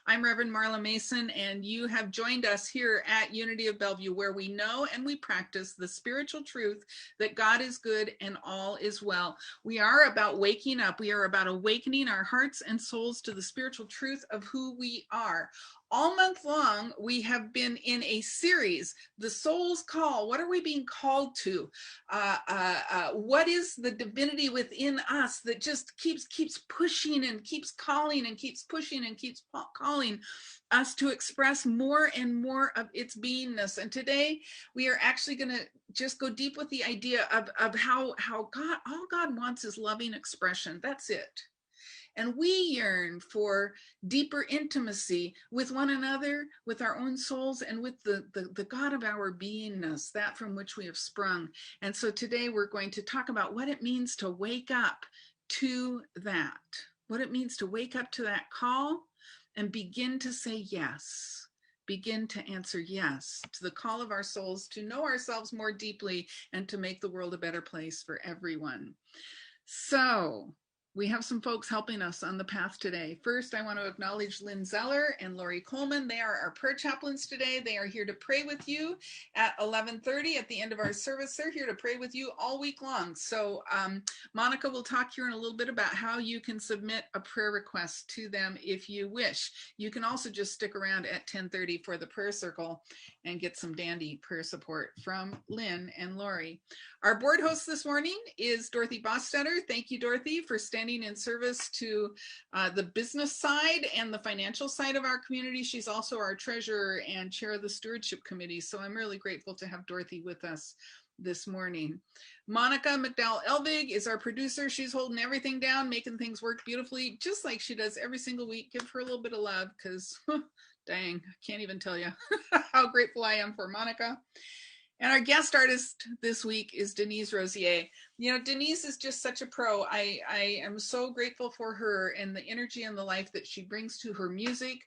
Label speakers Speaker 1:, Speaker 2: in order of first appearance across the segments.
Speaker 1: I'm Reverend Marla Mason, and you have joined us here at Unity of Bellevue, where we know and we practice the spiritual truth that God is good and all is well. We are about waking up. We are about awakening our hearts and souls to the spiritual truth of who we are. All month long, we have been in a series, The Soul's Call. What are we being called to? What is the divinity within us that just keeps pushing and keeps calling and keeps pushing and keeps calling us to express more and more of its beingness? And today we are actually going to just go deep with the idea of how God, all God wants is loving expression. That's it. And we yearn for deeper intimacy with one another, with our own souls, and with the God of our beingness, that from which we have sprung. And so today we're going to talk about what it means to wake up to that, what it means to wake up to that call and begin to say yes. Begin to answer yes to the call of our souls to know ourselves more deeply and to make the world a better place for everyone. So, we have some folks helping us on the path today. First, I want to acknowledge Lynn Zeller and Lori Coleman. They are our prayer chaplains today. They are here to pray with you at 11:30 at the end of our service. They're here to pray with you all week long. So Monica will talk here in a little bit about how you can submit a prayer request to them if you wish. You can also just stick around at 10:30 for the prayer circle and get some dandy prayer support from Lynn and Lori. Our board host this morning is Dorothy Bostetter. Thank you, Dorothy, for standing in service to the business side and the financial side of our community. She's also our treasurer and chair of the stewardship committee. So I'm really grateful to have Dorothy with us this morning. Monica McDowell Elvig is our producer. She's holding everything down, making things work beautifully, just like she does every single week. Give her a little bit of love because, dang, I can't even tell you how grateful I am for Monica. And our guest artist this week is Denise Rosier. You know, Denise is just such a pro. I am so grateful for her and the energy and the life that she brings to her music.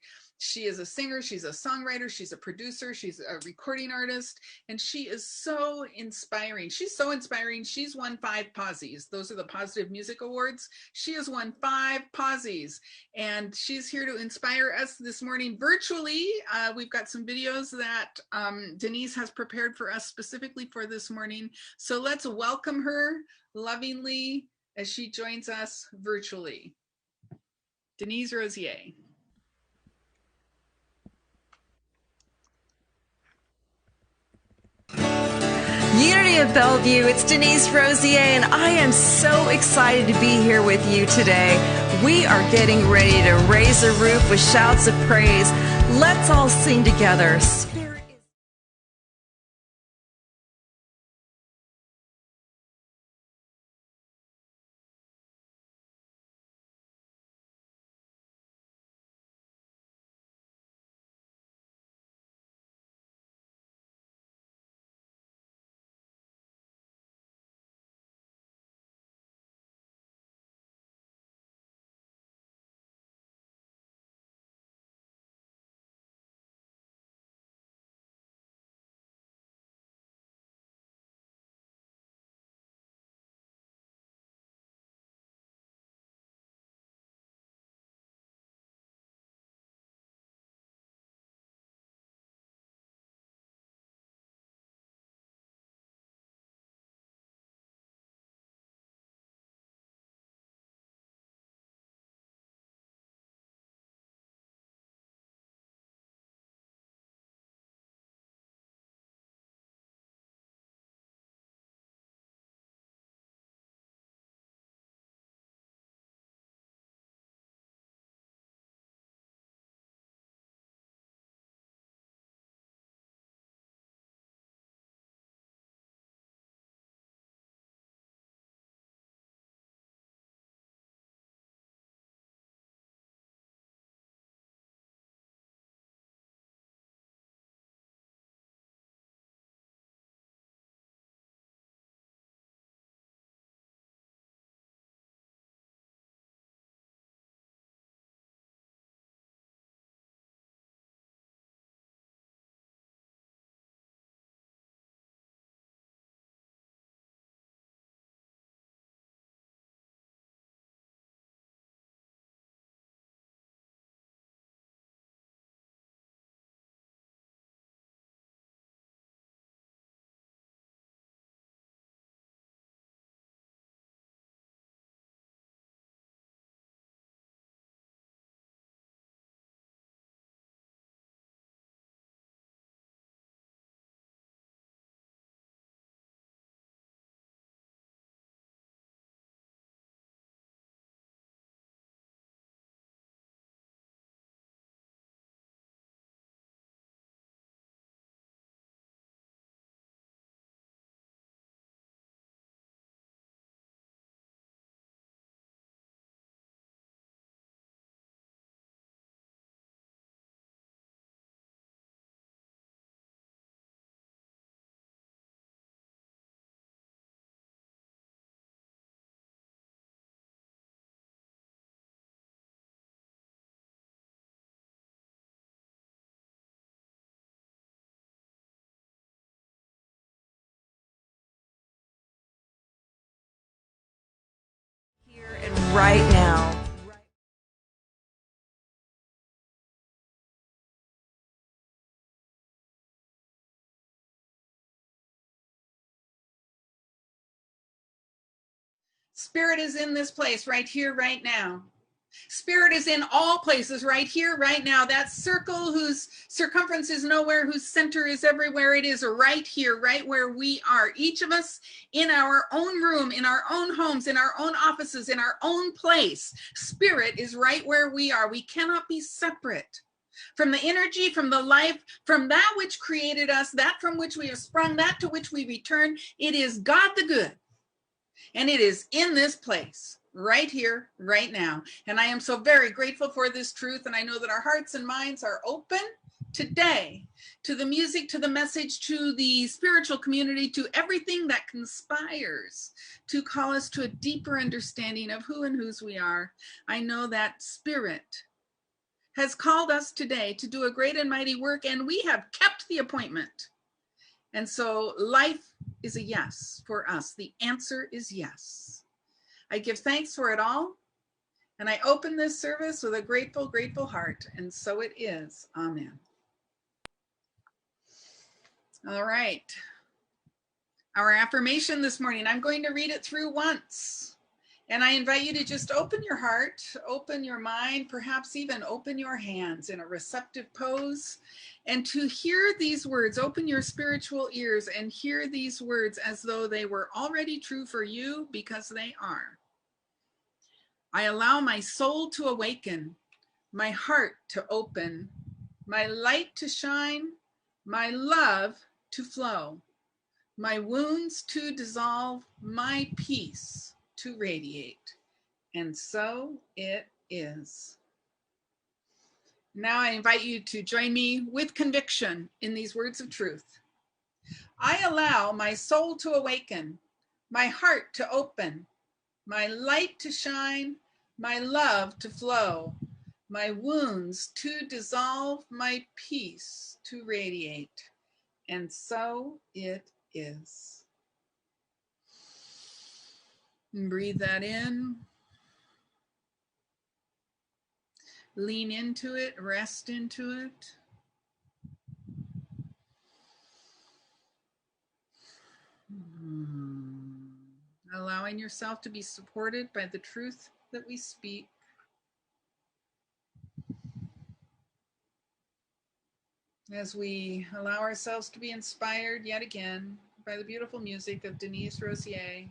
Speaker 1: She is a singer, she's a songwriter, she's a producer, she's a recording artist, and she is so inspiring. She's so inspiring. She's won 5 Posies. Those are the Positive Music Awards. She has won 5 Posies, and she's here to inspire us this morning virtually. We've got some videos that Denise has prepared for us specifically for this morning. So let's welcome her lovingly as she joins us virtually. Denise Rosier.
Speaker 2: Unity of Bellevue, it's Denise Rosier, and I am so excited to be here with you today. We are getting ready to raise the roof with shouts of praise. Let's all sing together. right now.
Speaker 1: Spirit is in this place right here, right now. Spirit is in all places right here, right now. That circle whose circumference is nowhere, whose center is everywhere, it is right here, right where we are. Each of us in our own room, in our own homes, in our own offices, in our own place. Spirit is right where we are. We cannot be separate from the energy, from the life, from that which created us, that from which we have sprung, that to which we return. It is God the good. And it is in this place, right here, right now. And I am so very grateful for this truth. And I know that our hearts and minds are open today to the music, to the message, to the spiritual community, to everything that conspires to call us to a deeper understanding of who and whose we are. I know that Spirit has called us today to do a great and mighty work, and we have kept the appointment. And so life is a yes for us. The answer is yes. I give thanks for it all. And I open this service with a grateful, grateful heart. And so it is. Amen. All right. Our affirmation this morning, I'm going to read it through once. And I invite you to just open your heart, open your mind, perhaps even open your hands in a receptive pose, and to hear these words, open your spiritual ears and hear these words as though they were already true for you, because they are. I allow my soul to awaken, my heart to open, my light to shine, my love to flow, my wounds to dissolve, my peace to radiate. And so it is. Now I invite you to join me with conviction in these words of truth. I allow my soul to awaken, my heart to open, my light to shine, my love to flow, my wounds to dissolve, my peace to radiate. And so it is. And breathe that in. Lean into it, rest into it. Allowing yourself to be supported by the truth that we speak. As we allow ourselves to be inspired yet again by the beautiful music of Denise Rosier.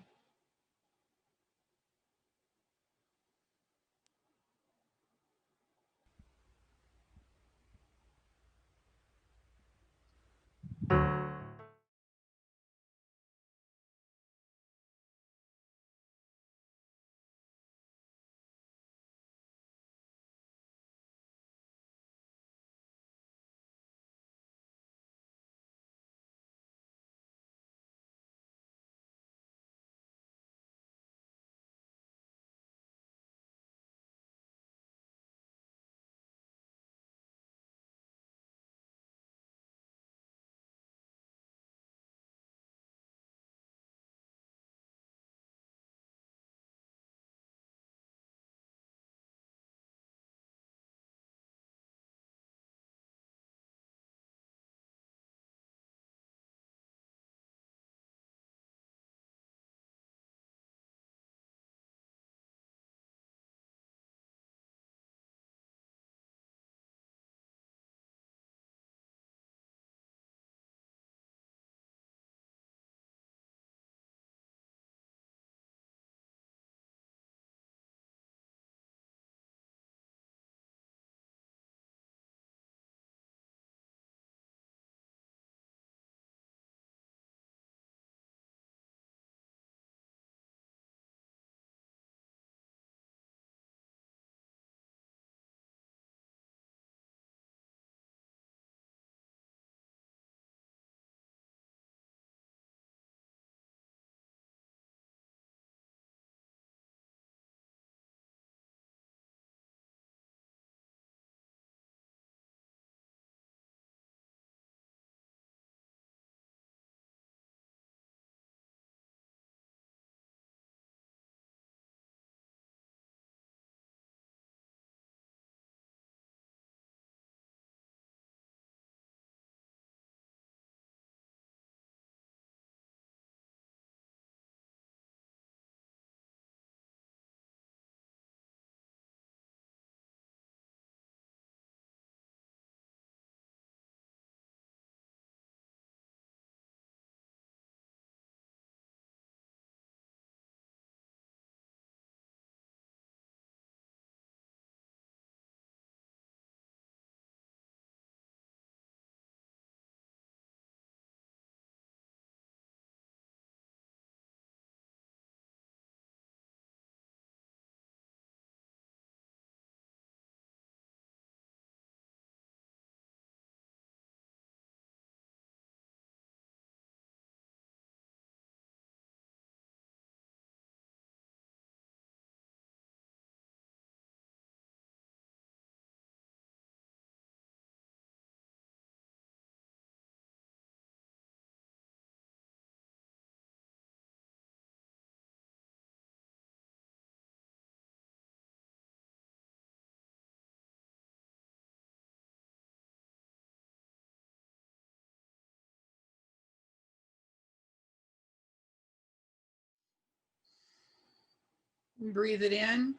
Speaker 1: Breathe it in.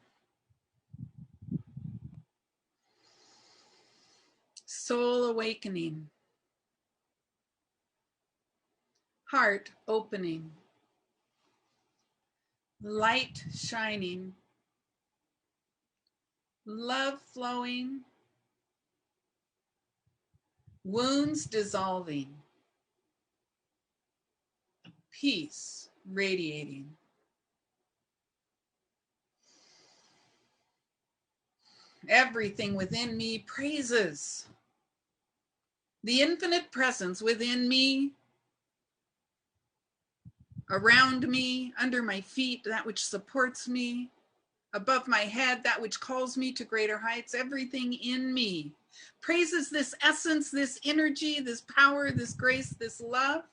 Speaker 1: Soul awakening. Heart opening. Light shining. Love flowing. Wounds dissolving. Peace radiating. Everything within me praises the infinite presence within me, around me, under my feet, that which supports me, above my head, that which calls me to greater heights. Everything in me praises this essence, this energy, this power, this grace, this love.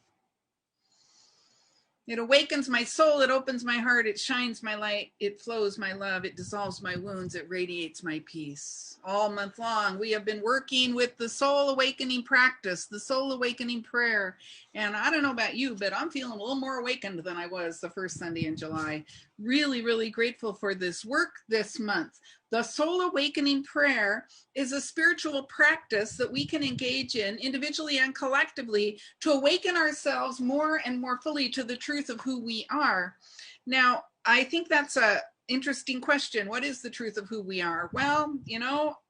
Speaker 1: It awakens my soul, it opens my heart, it shines my light, it flows my love, it dissolves my wounds, it radiates my peace. All month long, we have been working with the soul awakening practice, the soul awakening prayer. And I don't know about you, but I'm feeling a little more awakened than I was the first Sunday in July. Really, really grateful for this work this month. The soul awakening prayer is a spiritual practice that we can engage in individually and collectively to awaken ourselves more and more fully to the truth of who we are. Now, I think that's a interesting question. What is the truth of who we are? Well,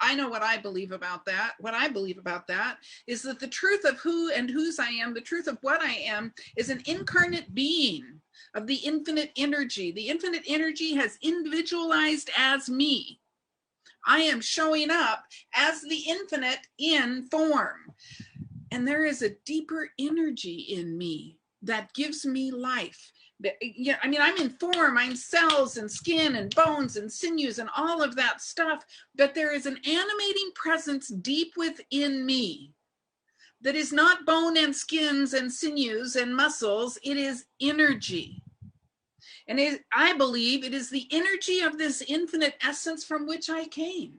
Speaker 1: I know what I believe about that. What I believe about that is that the truth of who and whose I am, the truth of what I am, is an incarnate being of the infinite energy. The infinite energy has individualized as me. I am showing up as the infinite in form. And there is a deeper energy in me that gives me life. I'm in form, I'm cells and skin and bones and sinews and all of that stuff, but there is an animating presence deep within me that is not bone and skins and sinews and muscles. It is energy. And I believe it is the energy of this infinite essence from which I came.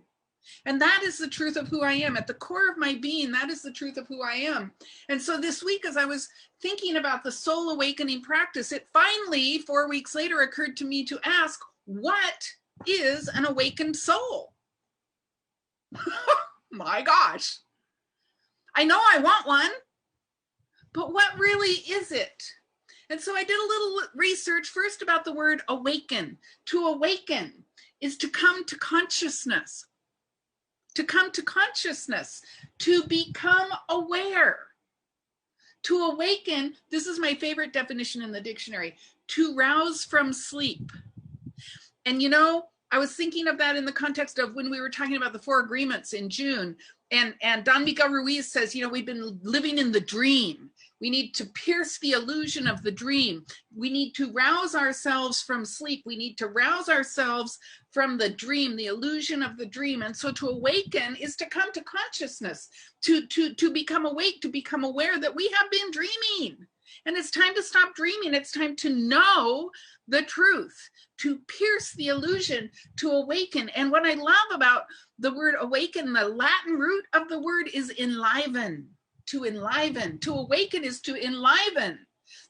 Speaker 1: And that is the truth of who I am. At the core of my being, that is the truth of who I am. And so this week, as I was thinking about the soul awakening practice, it finally, 4 weeks later, occurred to me to ask, what is an awakened soul? My gosh. I know I want one, but what really is it? And so I did a little research first about the word awaken. To awaken is to come to consciousness. To come to consciousness, to become aware. To awaken, this is my favorite definition in the dictionary, to rouse from sleep. And I was thinking of that in the context of when we were talking about the 4 agreements in June. And Don Miguel Ruiz says, we've been living in the dream. We need to pierce the illusion of the dream. We need to rouse ourselves from sleep. We need to rouse ourselves from the dream, the illusion of the dream. And so to awaken is to come to consciousness, to become awake, to become aware that we have been dreaming. And it's time to stop dreaming. It's time to know the truth, to pierce the illusion, to awaken. And what I love about the word awaken, the Latin root of the word is enliven. To enliven. To awaken is to enliven.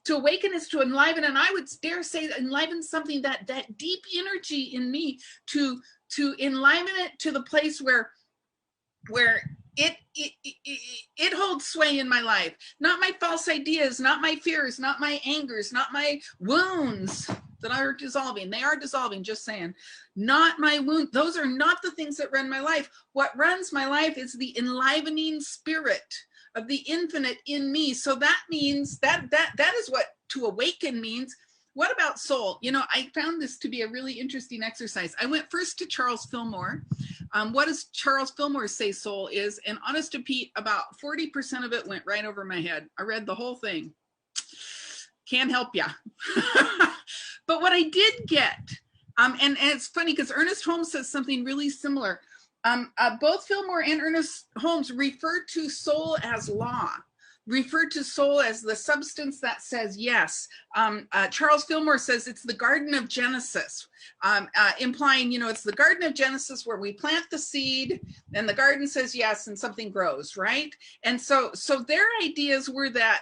Speaker 1: To awaken is to enliven, and I would dare say enliven something, that deep energy in me, to enliven it to the place where it holds sway in my life. Not my false ideas, not my fears, not my angers, not my wounds that are dissolving. They are dissolving, just saying. Not my wound. Those are not the things that run my life. What runs my life is the enlivening spirit of the infinite in me. So that means that is what to awaken means. What about soul? I found this to be a really interesting exercise. I went first to Charles Fillmore. What does Charles Fillmore say soul is? And honest to Pete, about 40% of it went right over my head. I read the whole thing. Can't help ya. But what I did get, and it's funny because Ernest Holmes says something really similar. Both Fillmore and Ernest Holmes refer to soul as law, refer to soul as the substance that says yes. Charles Fillmore says it's the Garden of Genesis, implying, it's the Garden of Genesis where we plant the seed and the garden says yes and something grows, right? And so their ideas were that,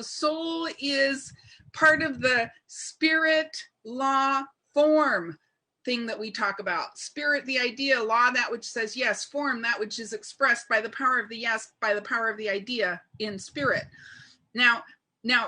Speaker 1: soul is part of the spirit, law, form thing that we talk about. Spirit, the idea; law, that which says yes; form, that which is expressed by the power of the yes, by the power of the idea in spirit. Now,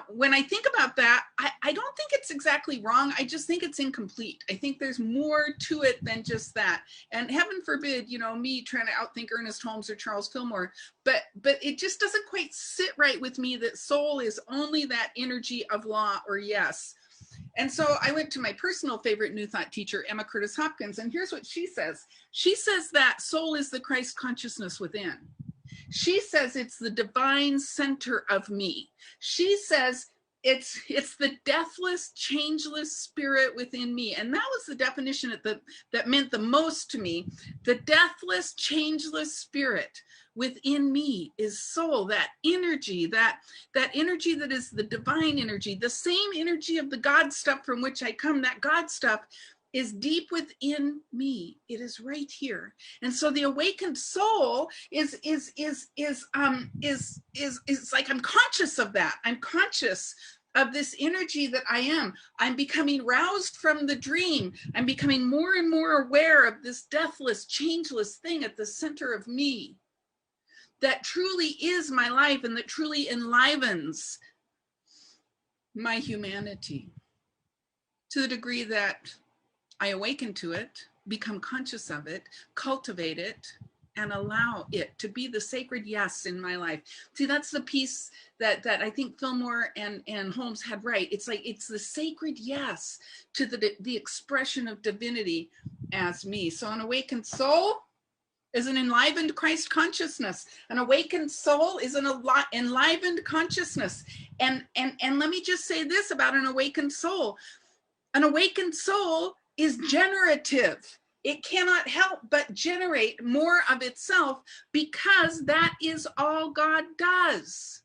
Speaker 1: when I think about that, I don't think it's exactly wrong. I just think it's incomplete. I think there's more to it than just that. And heaven forbid, me trying to outthink Ernest Holmes or Charles Fillmore, but it just doesn't quite sit right with me that soul is only that energy of law or yes. And so I went to my personal favorite New Thought teacher, Emma Curtis Hopkins, and here's what she says. She says that soul is the Christ consciousness within. She says it's the divine center of me. She says it's the deathless, changeless spirit within me. And that was the definition that meant the most to me. The deathless, changeless spirit within me is soul, that energy, that energy that is the divine energy, the same energy of the God stuff from which I come. That God stuff is deep within me. It is right here. And so the awakened soul is like, I'm conscious of that. I'm conscious of this energy that I am. I'm becoming roused from the dream. I'm becoming more and more aware of this deathless, changeless thing at the center of me that truly is my life and that truly enlivens my humanity to the degree that I awaken to it, become conscious of it, cultivate it, and allow it to be the sacred yes in my life. See, that's the piece that I think Fillmore and Holmes had right. It's like, it's the sacred yes to the expression of divinity as me. So an awakened soul is an enlivened Christ consciousness. An awakened soul is an enlivened consciousness. And let me just say this about an awakened soul. An awakened soul is generative. It cannot help but generate more of itself, because that is all God does.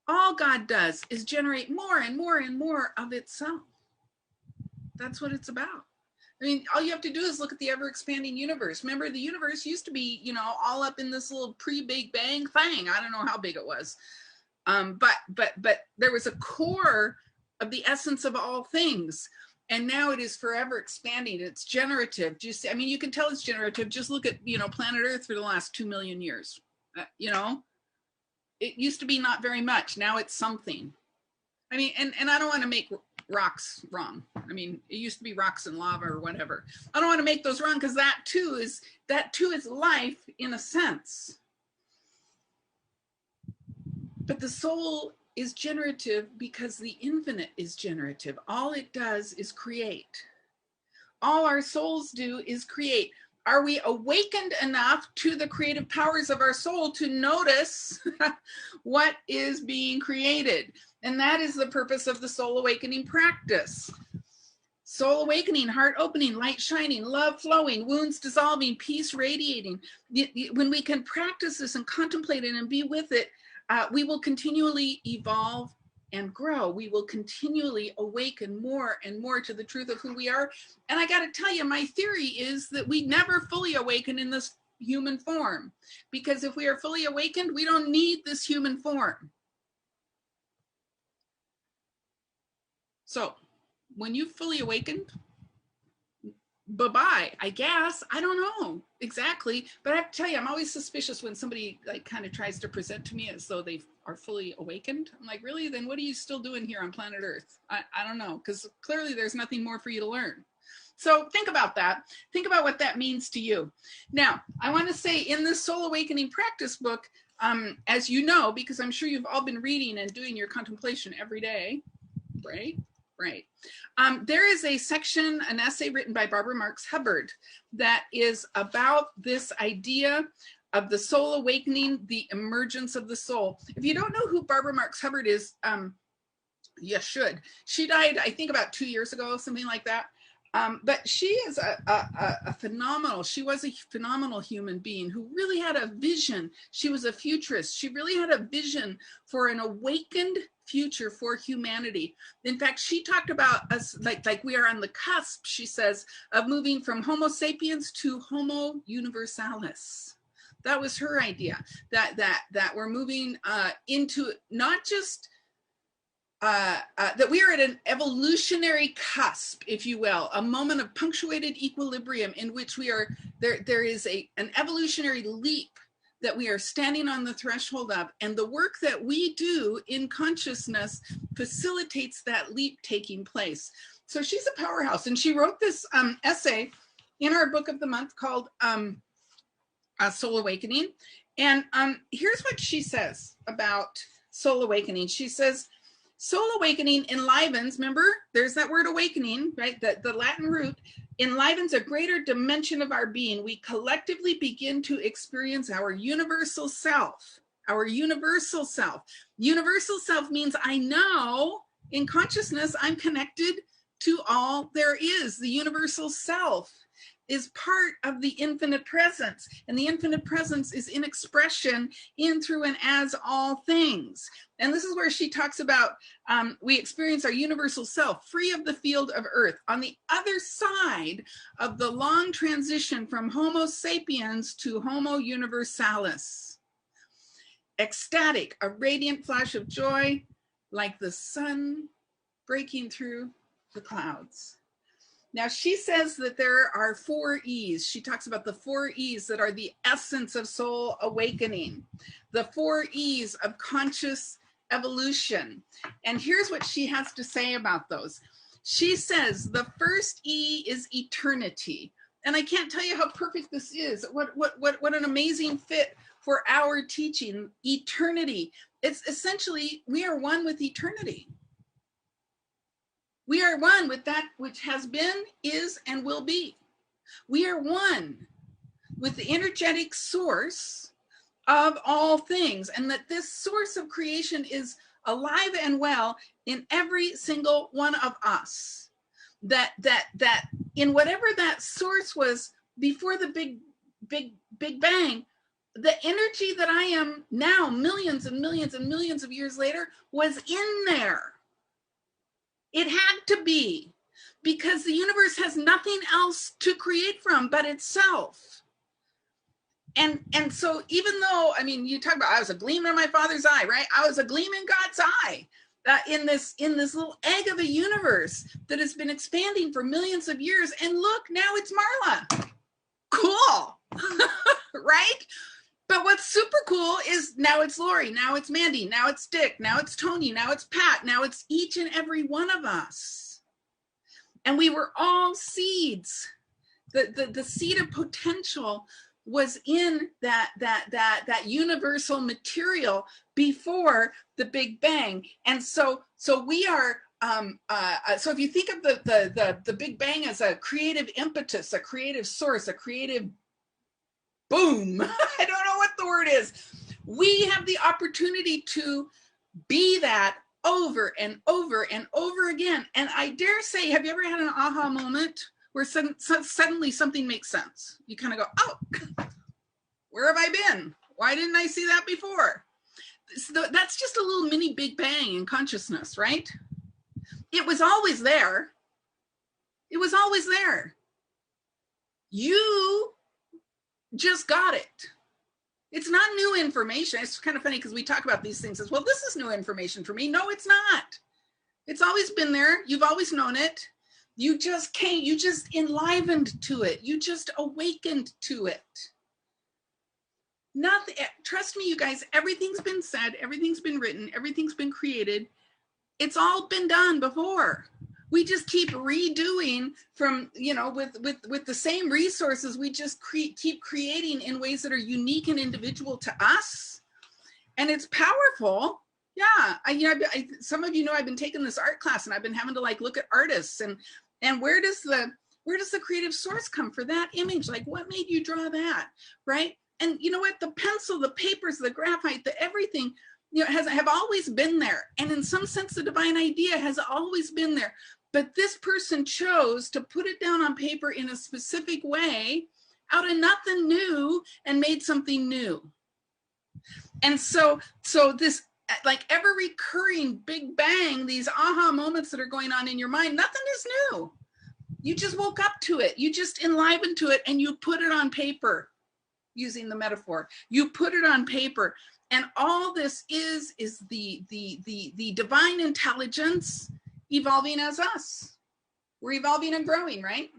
Speaker 1: All God does is generate more and more and more of itself. That's what it's about. I mean, all you have to do is look at the ever-expanding universe. Remember, the universe used to be, all up in this little pre-Big Bang thing. I don't know how big it was. But there was a core of the essence of all things. And now it is forever expanding. It's generative. Do you see? I mean, you can tell it's generative. Just look at, planet Earth for the last 2 million years. It used to be not very much. Now it's something. I mean, and I don't want to make rocks wrong. I mean, it used to be rocks and lava or whatever. I don't want to make those wrong, because that too is life in a sense. But the soul is generative because the infinite is generative. All it does is create. All our souls do is create. Are we awakened enough to the creative powers of our soul to notice what is being created? And that is the purpose of the soul awakening practice. Soul awakening, heart opening, light shining, love flowing, wounds dissolving, peace radiating. When we can practice this and contemplate it and be with it, we will continually evolve and grow. We will continually awaken more and more to the truth of who we are. And I got to tell you, my theory is that we never fully awaken in this human form, because if we are fully awakened, we don't need this human form. So when you've fully awakened, bye-bye, I guess. I don't know exactly, but I have to tell you, I'm always suspicious when somebody kind of tries to present to me as though they are fully awakened. I'm like, really? Then what are you still doing here on planet Earth? I don't know, because clearly there's nothing more for you to learn. So think about that. Think about what that means to you. Now, I want to say, in this Soul Awakening Practice book, as you know, because I'm sure you've all been reading and doing your contemplation every day, right? Right. There is a section, an essay written by Barbara Marx Hubbard, that is about this idea of the soul awakening, the emergence of the soul. If you don't know who Barbara Marx Hubbard is, you should. She died, I think, about 2 years ago, something like that. But she is she was a phenomenal human being who really had a vision. She was a futurist. She really had a vision for an awakened future for humanity. In fact, she talked about us like we are on the cusp, she says, of moving from Homo sapiens to Homo universalis. That was her idea, that we're moving into not just that we are at an evolutionary cusp, if you will, a moment of punctuated equilibrium in which we are, there is an evolutionary leap that we are standing on the threshold of. And the work that we do in consciousness facilitates that leap taking place. So she's a powerhouse. And she wrote this essay in our book of the month called Soul Awakening. And here's what she says about Soul Awakening. She says, Soul awakening enlivens, remember, there's that word awakening, right? The Latin root enlivens a greater dimension of our being. We collectively begin to experience our universal self, our universal self. Universal self means I know in consciousness I'm connected to all there is. The universal self is part of the infinite presence, and the infinite presence is in expression in, through, and as all things. And this is where she talks about we experience our universal self free of the field of earth on the other side of the long transition from Homo sapiens to Homo universalis. Ecstatic, a radiant flash of joy like the sun breaking through the clouds. Now, she says that there are 4 E's. She talks about the 4 E's that are the essence of soul awakening, the 4 E's of conscious evolution. And here's what she has to say about those. She says the first E is eternity. And I can't tell you how perfect this is. What an amazing fit for our teaching. Eternity. It's essentially, we are one with eternity. We are one with that which has been, is, and will be. We are one with the energetic source of all things, and that this source of creation is alive and well in every single one of us. That in whatever that source was before the big bang, the energy that I am now, millions and millions and millions of years later, was in there. It had to be, because the universe has nothing else to create from but itself. And so even though, I mean, you talk about, I was a gleam in my Father's eye, right? I was a gleam in God's eye in this little egg of a universe that has been expanding for millions of years. And look, now it's Marla. Cool, right? But what's super cool is now it's Lori, now it's Mandy, now it's Dick, now it's Tony, now it's Pat, now it's each and every one of us. And we were all seeds. The seed of potential was in that universal material before the Big Bang. And so we are, so if you think of the Big Bang as a creative impetus, a creative source, a creative boom, I don't know what the word is. We have the opportunity to be that over and over and over again. And I dare say, have you ever had an aha moment where suddenly something makes sense? You kind of go, oh, where have I been? Why didn't I see that before? So that's just a little mini Big Bang in consciousness, right? It was always there. It was always there. You just got it. It's not new information. It's kind of funny because we talk about these things as, well, this is new information for me. No, it's not. It's always been there. You've always known it. You just came, you just enlivened to it. You just awakened to it. Nothing, trust me, you guys, everything's been said, everything's been written, everything's been created. It's all been done before. We just keep redoing from, with the same resources. We just keep creating in ways that are unique and individual to us. And it's powerful. Yeah. Some of you know, I've been taking this art class and I've been having to look at artists and where does the creative source come for that image? Like, what made you draw that? Right. And you know what? The pencil, the papers, the graphite, the everything, have always been there. And in some sense, the divine idea has always been there. But this person chose to put it down on paper in a specific way out of nothing new and made something new. And so this ever recurring Big Bang, these aha moments that are going on in your mind, nothing is new. You just woke up to it. You just enlivened to it and you put it on paper, using the metaphor. You put it on paper And all this is the divine intelligence evolving as us. We're evolving and growing, right?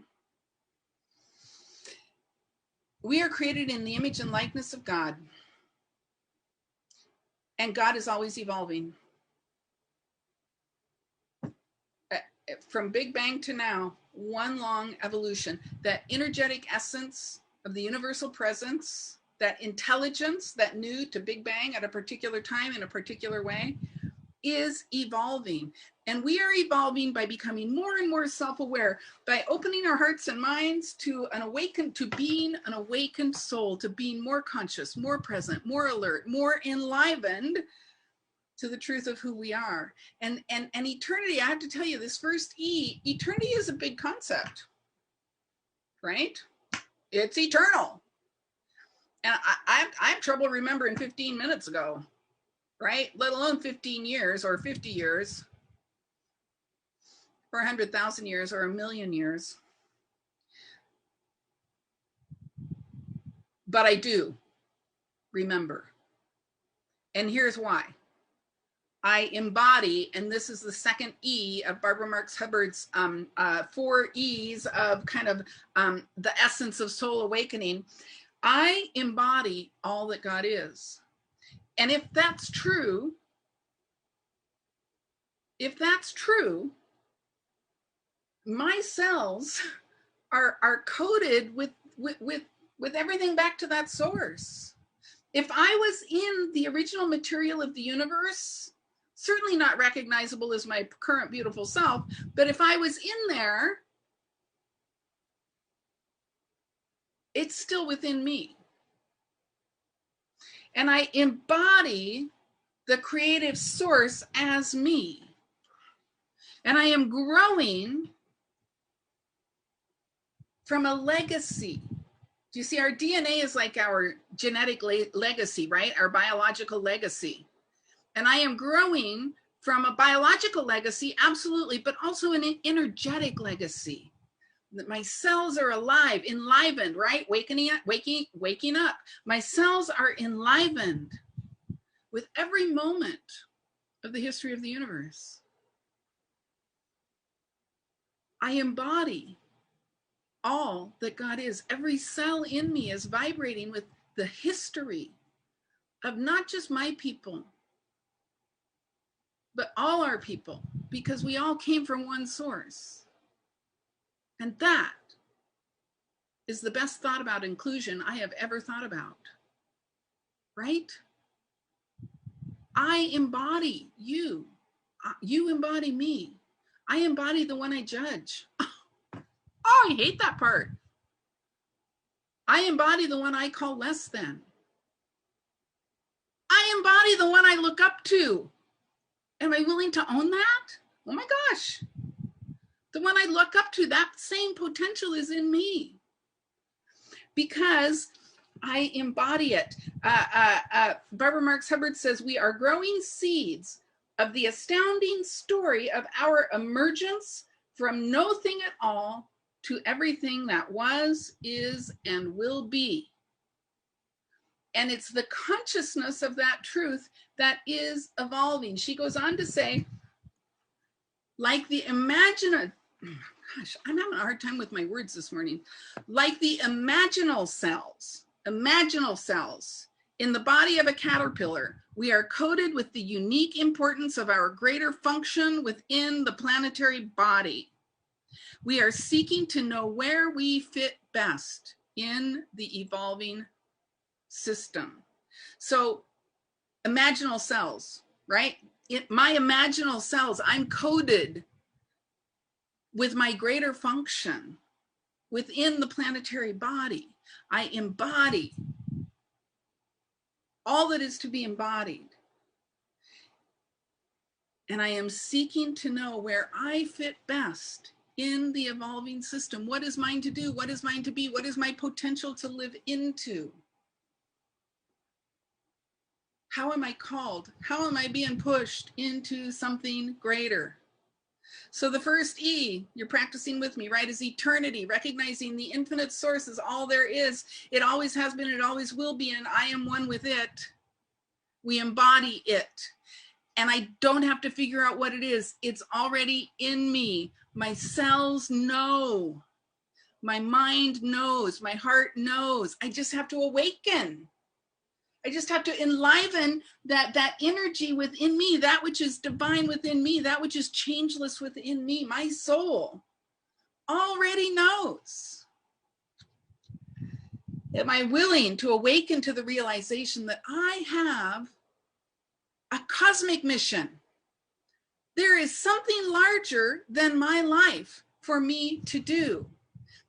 Speaker 1: We are created in the image and likeness of God. And God is always evolving. From Big Bang to now, one long evolution. That energetic essence of the universal presence, that intelligence that knew to Big Bang at a particular time in a particular way, is evolving. And we are evolving by becoming more and more self-aware, by opening our hearts and minds to being an awakened soul, to being more conscious, more present, more alert, more enlivened to the truth of who we are. And eternity, I have to tell you, this first E, eternity is a big concept, right? It's eternal. And I have trouble remembering 15 minutes ago, right? Let alone 15 years or 50 years or 100,000 years or 1,000,000 years. But I do remember. And here's why. I embody, and this is the second E of Barbara Marx Hubbard's 4 E's of kind of the essence of soul awakening. I embody all that God is. And if that's true, my cells are coded with everything back to that source. If I was in the original material of the universe, certainly not recognizable as my current beautiful self, but if I was in there, it's still within me. And I embody the creative source as me. And I am growing from a legacy. Do you see, our DNA is like our genetic legacy, right? Our biological legacy. And I am growing from a biological legacy, absolutely, but also an energetic legacy. That my cells are alive, enlivened, right? Waking up. My cells are enlivened with every moment of the history of the universe. I embody all that God is. Every cell in me is vibrating with the history of not just my people, but all our people, because we all came from one source. And that is the best thought about inclusion I have ever thought about, right? I embody you. You embody me. I embody the one I judge. Oh, I hate that part. I embody the one I call less than. I embody the one I look up to. Am I willing to own that? Oh my gosh. The one I look up to, that same potential is in me because I embody it. Barbara Marx Hubbard says, we are growing seeds of the astounding story of our emergence from no thing at all to everything that was, is, and will be. And it's the consciousness of that truth that is evolving. She goes on to say, like the imaginative, gosh, I'm having a hard time with my words this morning. Like the imaginal cells in the body of a caterpillar, we are coded with the unique importance of our greater function within the planetary body. We are seeking to know where we fit best in the evolving system. So imaginal cells, right? My imaginal cells, I'm coded with my greater function within the planetary body. I embody all that is to be embodied. And I am seeking to know where I fit best in the evolving system. What is mine to do? What is mine to be? What is my potential to live into? How am I called? How am I being pushed into something greater? So the first E, you're practicing with me, right, is eternity, recognizing the infinite source is all there is. It always has been, it always will be, and I am one with it. We embody it. And I don't have to figure out what it is. It's already in me. My cells know. My mind knows. My heart knows. I just have to awaken. I just have to enliven that energy within me, that which is divine within me, that which is changeless within me. My soul already knows. Am I willing to awaken to the realization that I have a cosmic mission? There is something larger than my life for me to do.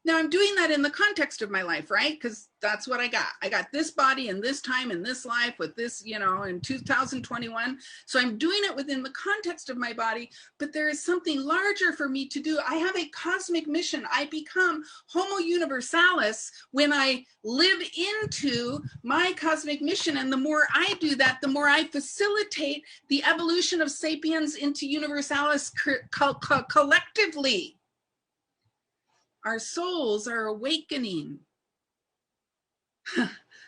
Speaker 1: Now I'm doing that in the context of my life, right? Because that's what I got. I got this body and this time in this life with this, in 2021. So I'm doing it within the context of my body, but there is something larger for me to do. I have a cosmic mission. I become Homo Universalis when I live into my cosmic mission. And the more I do that, the more I facilitate the evolution of sapiens into Universalis collectively. Our souls are awakening.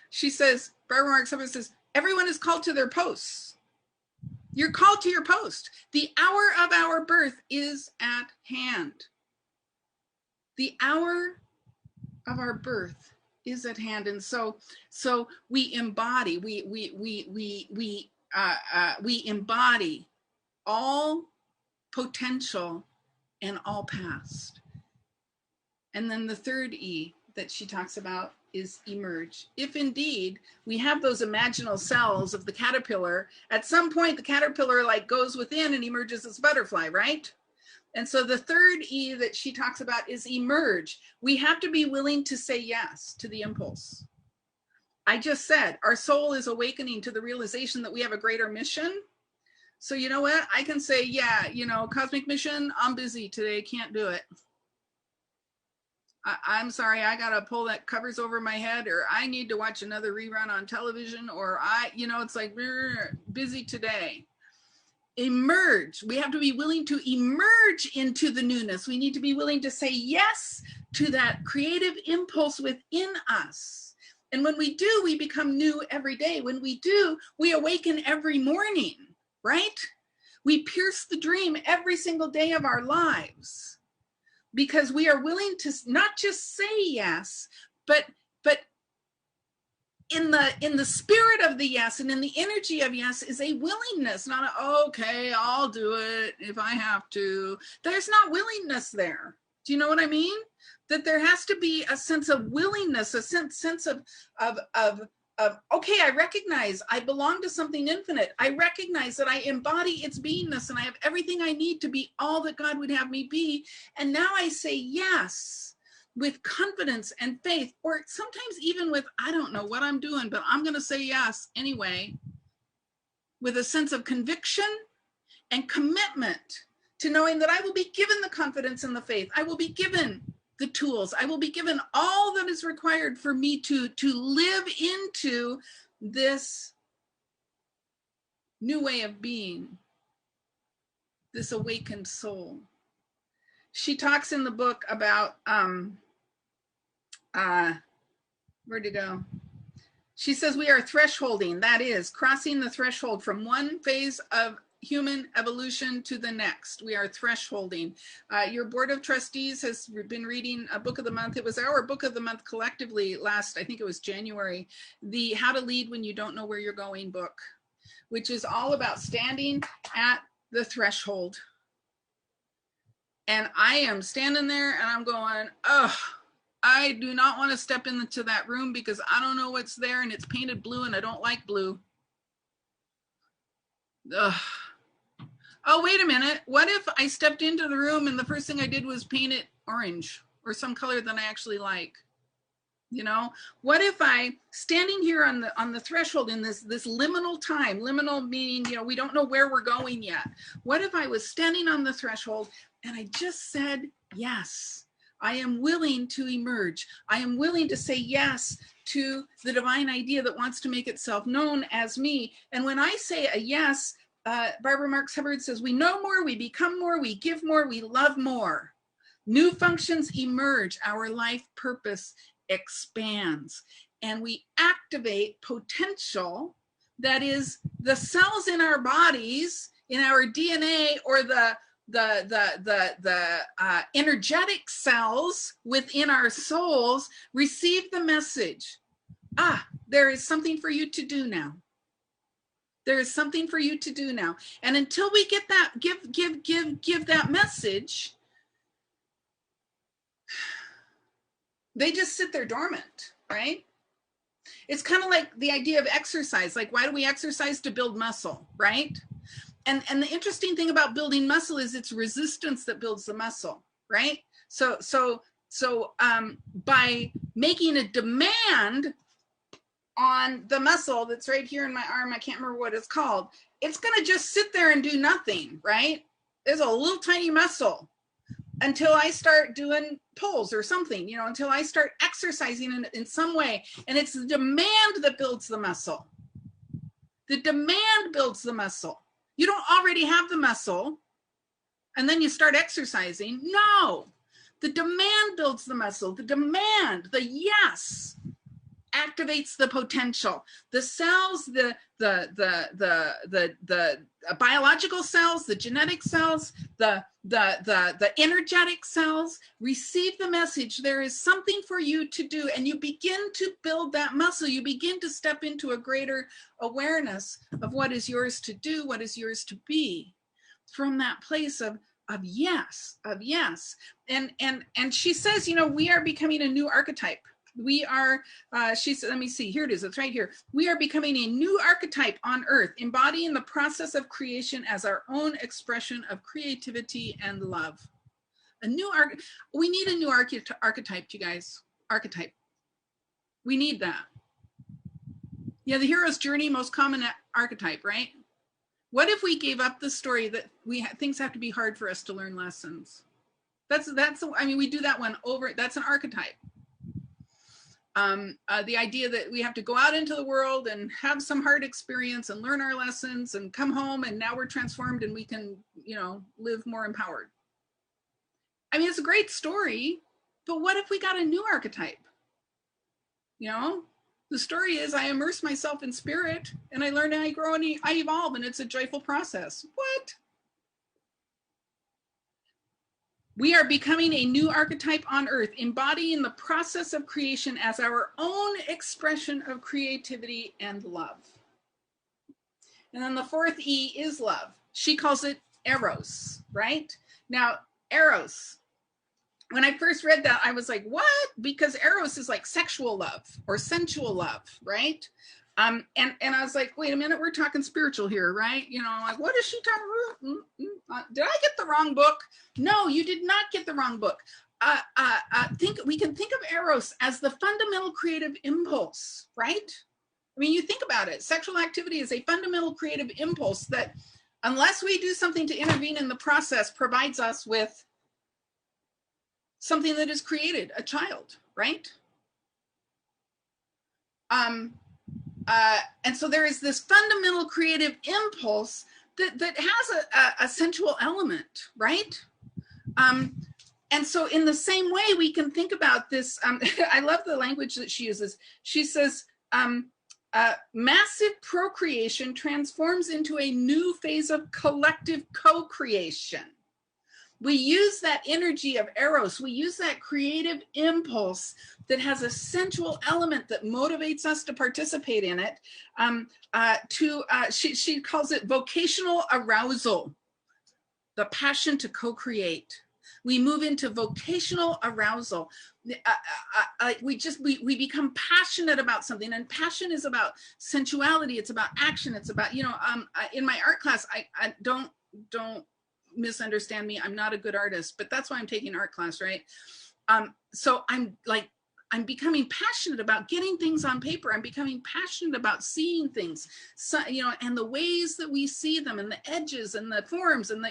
Speaker 1: She says, Barbara Marx Hubbard says, everyone is called to their posts. You're called to your post. The hour of our birth is at hand. The hour of our birth is at hand. And so we embody, we embody all potential and all past. And then the third E that she talks about is emerge. If indeed we have those imaginal cells of the caterpillar, at some point the caterpillar goes within and emerges as a butterfly, right? And so the third E that she talks about is emerge. We have to be willing to say yes to the impulse. I just said our soul is awakening to the realization that we have a greater mission. So you know what? I can say, yeah, cosmic mission, I'm busy today, can't do it. I'm sorry, I got to pull that covers over my head, or I need to watch another rerun on television, or it's like busy today. Emerge. We have to be willing to emerge into the newness. We need to be willing to say yes to that creative impulse within us. And when we do, we become new every day. When we do, we awaken every morning, right? We pierce the dream every single day of our lives. Because we are willing to not just say yes, but in the spirit of the yes and in the energy of yes is a willingness, not okay, I'll do it if I have to. There's not willingness there. Do you know what I mean? That there has to be a sense of willingness, a sense of okay, I recognize I belong to something infinite. I recognize that I embody its beingness and I have everything I need to be all that God would have me be. And now I say yes with confidence and faith, or sometimes even with, I don't know what I'm doing, but I'm going to say yes anyway, with a sense of conviction and commitment to knowing that I will be given the confidence and the faith. I will be given the tools. I will be given all that is required for me to live into this new way of being, this awakened soul. She talks in the book about, where'd you go? She says we are thresholding, that is, crossing the threshold from one phase of human evolution to the next. We are thresholding. Your board of trustees has been reading a book of the month. It was our book of the month collectively last, I think it was January, the How to Lead When You Don't Know Where You're Going book, which is all about standing at the threshold. And I am standing there and I'm going, I do not want to step into that room because I don't know what's there and it's painted blue and I don't like blue. Oh, wait a minute. What if I stepped into the room and the first thing I did was paint it orange or some color that I actually like? What if I, standing here on the threshold in this liminal time, liminal meaning, we don't know where we're going yet. What if I was standing on the threshold and I just said, yes, I am willing to emerge. I am willing to say yes to the divine idea that wants to make itself known as me. And when I say a yes, Barbara Marx Hubbard says, we know more, we become more, we give more, we love more. New functions emerge, our life purpose expands, and we activate potential that is the cells in our bodies, in our DNA, or the energetic cells within our souls receive the message. There is something for you to do now. There is something for you to do now. And until we get that, give that message, they just sit there dormant, right? It's kind of like the idea of exercise. Like, why do we exercise? To build muscle, right? And the interesting thing about building muscle is it's resistance that builds the muscle, right? So by making a demand on the muscle that's right here in my arm, I can't remember what it's called, it's going to just sit there and do nothing, right? There's a little tiny muscle until I start doing pulls or something, until I start exercising in some way. And it's the demand that builds the muscle. The demand builds the muscle. You don't already have the muscle and then you start exercising. No, the demand builds the muscle. The demand, the yes, activates the potential. The cells, the biological cells, the genetic cells, the energetic cells receive the message. There is something for you to do, and you begin to build that muscle. You begin to step into a greater awareness of what is yours to do, what is yours to be, from that place of yes. And she says, we are becoming a new archetype. We are, she said, let me see, here it is, it's right here. We are becoming a new archetype on earth, embodying the process of creation as our own expression of creativity and love. We need a new archetype, you guys, archetype. We need that. Yeah, the hero's journey, most common archetype, right? What if we gave up the story that things have to be hard for us to learn lessons? We do that one over, that's an archetype. The idea that we have to go out into the world and have some hard experience and learn our lessons and come home and now we're transformed and we can, live more empowered. It's a great story, but what if we got a new archetype? The story is I immerse myself in spirit and I learn and I grow and I evolve and it's a joyful process. What? We are becoming a new archetype on earth, embodying the process of creation as our own expression of creativity and love. And then the fourth E is love. She calls it eros, right? Now, eros, when I first read that, I was like, what? Because eros is like sexual love or sensual love, right? And I was like, wait a minute, we're talking spiritual here, right? Like, what is she talking about? Did I get the wrong book? No, you did not get the wrong book. We can think of eros as the fundamental creative impulse, right? You think about it. Sexual activity is a fundamental creative impulse that, unless we do something to intervene in the process, provides us with something that is created, a child, right? And so there is this fundamental creative impulse that has a sensual element, right? And so in the same way, we can think about this. I love the language that she uses. She says, massive procreation transforms into a new phase of collective co-creation. We use that energy of eros. We use that creative impulse that has a sensual element that motivates us to participate in it. She calls it vocational arousal, the passion to co-create. We move into vocational arousal. We become passionate about something, and passion is about sensuality. It's about action. It's about, in my art class, I don't misunderstand me. I'm not a good artist, but that's why I'm taking art class, right? So I'm becoming passionate about getting things on paper. I'm becoming passionate about seeing things, and the ways that we see them, and the edges, and the forms, and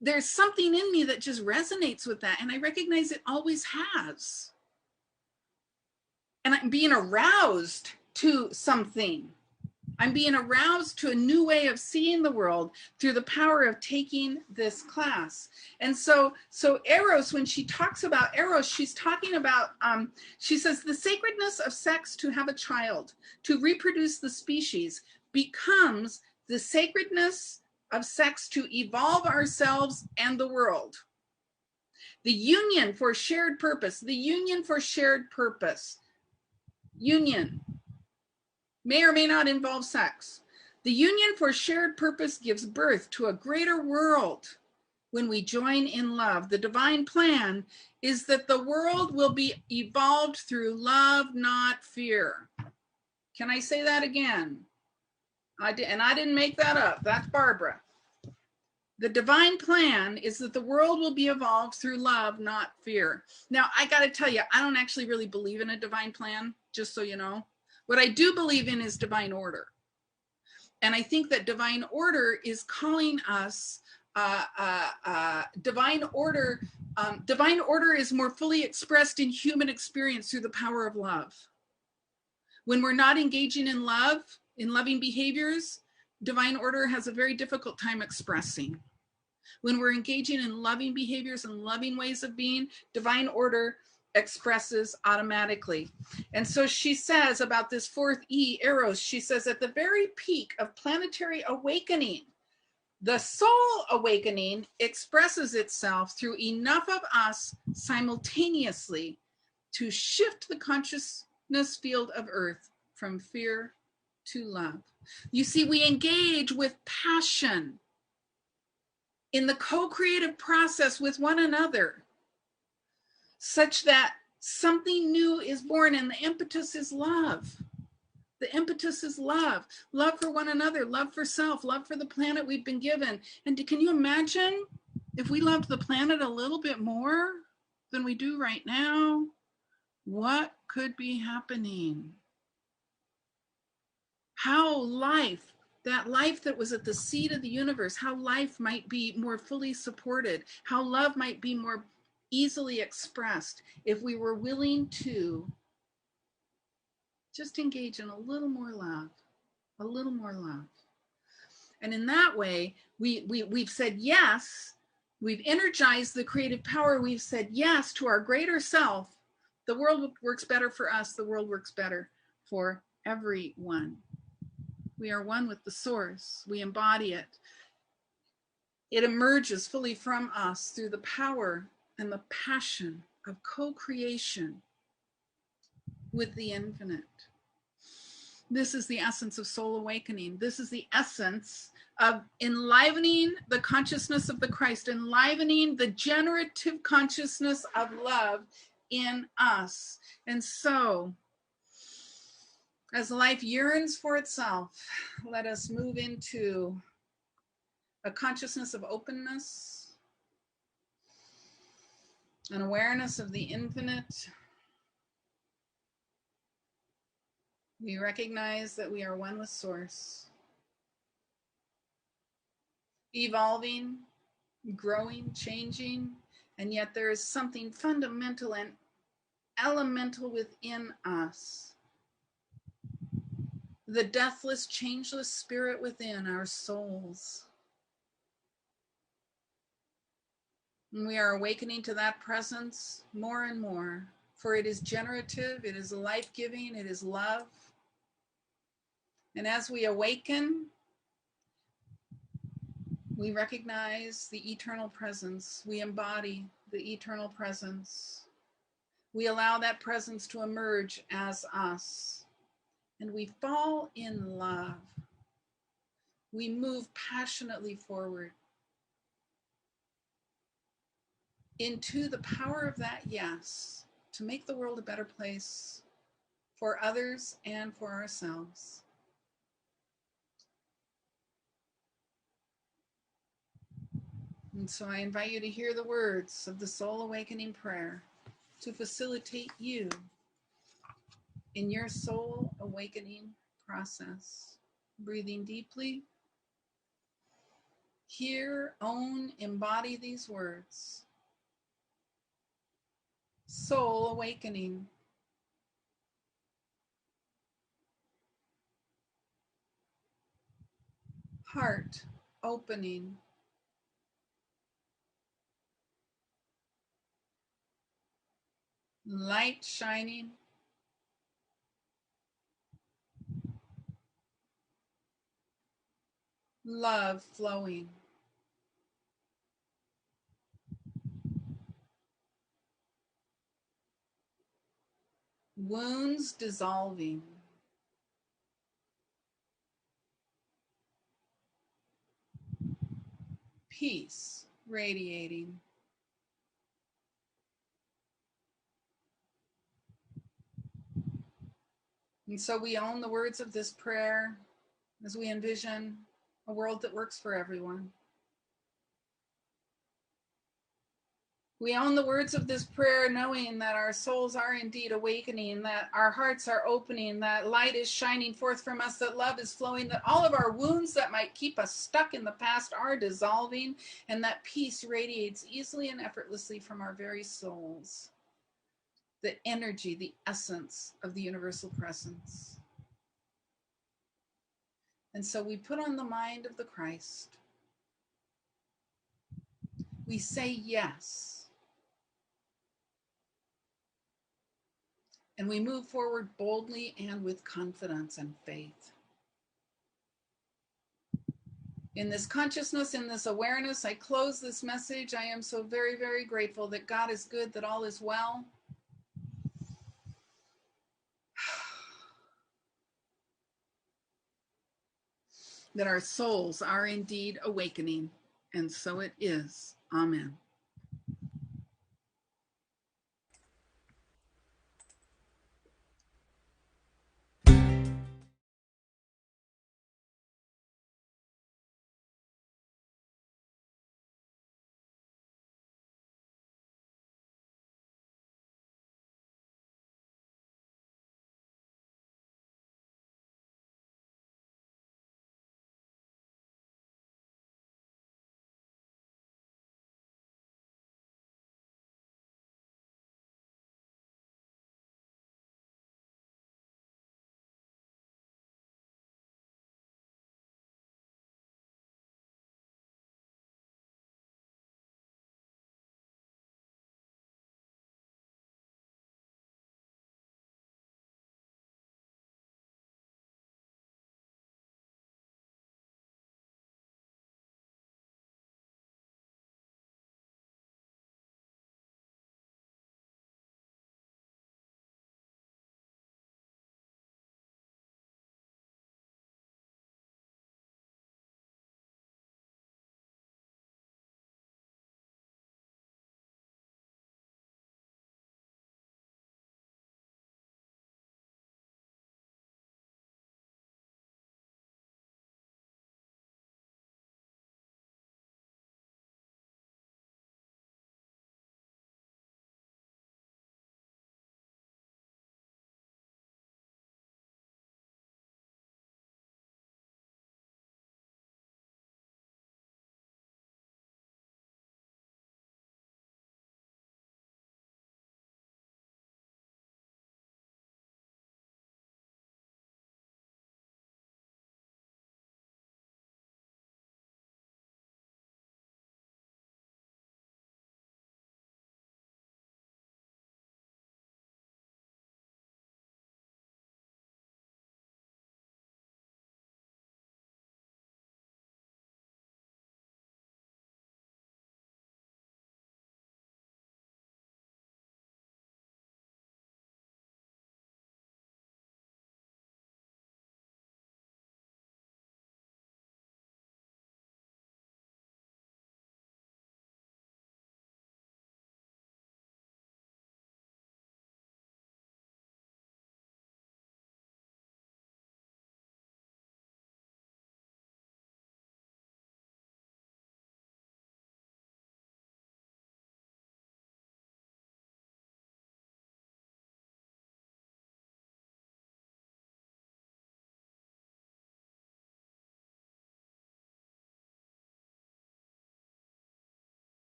Speaker 1: there's something in me that just resonates with that, and I recognize it always has. And I'm being aroused to something. I'm being aroused to a new way of seeing the world through the power of taking this class. And so Eros, when she talks about Eros, she's talking about, she says, the sacredness of sex to have a child, to reproduce the species, becomes the sacredness of sex to evolve ourselves and the world. The union for shared purpose, the union for shared purpose, union may or may not involve sex. The union for shared purpose gives birth to a greater world when we join in love. The divine plan is that the world will be evolved through love, not fear. Can I say that again? I didn't make that up. That's Barbara. The divine plan is that the world will be evolved through love, not fear. Now, I got to tell you, I don't actually really believe in a divine plan, just so you know. What I do believe in is divine order. And I think that divine order is calling us, divine order is more fully expressed in human experience through the power of love. When we're not engaging in love, in loving behaviors, divine order has a very difficult time expressing. When we're engaging in loving behaviors and loving ways of being, divine order expresses automatically. And so she says about this fourth E, Eros, she says at the very peak of planetary awakening, the soul awakening expresses itself through enough of us simultaneously to shift the consciousness field of Earth from fear to love. You see, we engage with passion in the co-creative process with one another, such that something new is born, and the impetus is love. The impetus is love. Love for one another, love for self, love for the planet we've been given. And can you imagine if we loved the planet a little bit more than we do right now? What could be happening? How life, that life that was at the seed of the universe, how life might be more fully supported, how love might be more easily expressed if we were willing to just engage in a little more love, a little more love. And in that way, we've said yes, we've energized the creative power, we've said yes to our greater self. The world works better for us, the world works better for everyone. We are one with the source, we embody it. It emerges fully from us through the power and the passion of co-creation with the infinite. This is the essence of soul awakening. This is the essence of enlivening the consciousness of the Christ, enlivening the generative consciousness of love in us. And so, as life yearns for itself, let us move into a consciousness of openness, an awareness of the infinite. We recognize that we are one with Source, evolving, growing, changing, and yet there is something fundamental and elemental within us. The deathless, changeless spirit within our souls. And we are awakening to that presence more and more, for it is generative, it is life-giving, it is love. And as we awaken, we recognize the eternal presence. We embody the eternal presence. We allow that presence to emerge as us. And we fall in love. We move passionately forward into the power of that yes, to make the world a better place for others and for ourselves. And so I invite you to hear the words of the Soul Awakening Prayer to facilitate you in your soul awakening process. Breathing deeply. Hear, own, embody these words. Soul awakening. heart opening, light shining, love flowing. Wounds dissolving. Peace radiating. And so we own the words of this prayer as we envision a world that works for everyone. We own the words of this prayer knowing that our souls are indeed awakening, that our hearts are opening, that light is shining forth from us, that love is flowing, that all of our wounds that might keep us stuck in the past are dissolving, and that peace radiates easily and effortlessly from our very souls. The energy, the essence of the universal presence. And so we put on the mind of the Christ. We say yes. And we move forward boldly and with confidence and faith. In this consciousness, in this awareness, I close this message. I am so very, very grateful that God is good, that all is well. That our souls are indeed awakening. And so it is. Amen.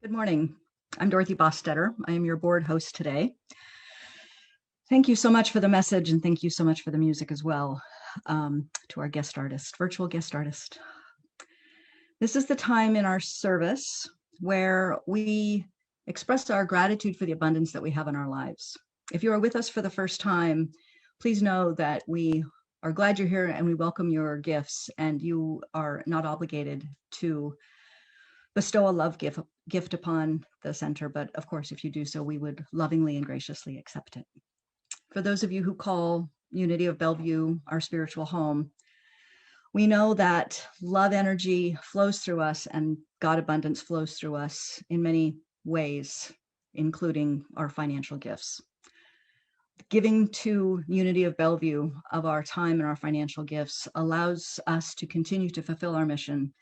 Speaker 3: Good morning. I'm Dorothy Bostetter. I am your board host today. Thank you so much for the message, and thank you so much for the music as well, to our guest artist, virtual guest artist. This is the time in our service where we express our gratitude for the abundance that we have in our lives. If you are with us for the first time, please know that we are glad you're here and we welcome your gifts, and you are not obligated to bestow a love gift upon the center, but of course, if you do so, we would lovingly and graciously accept it. For those of you who call Unity of Bellevue our spiritual home, we know that love energy flows through us and God abundance flows through us in many ways, including our financial gifts. Giving to Unity of Bellevue of our time and our financial gifts allows us to continue to fulfill our mission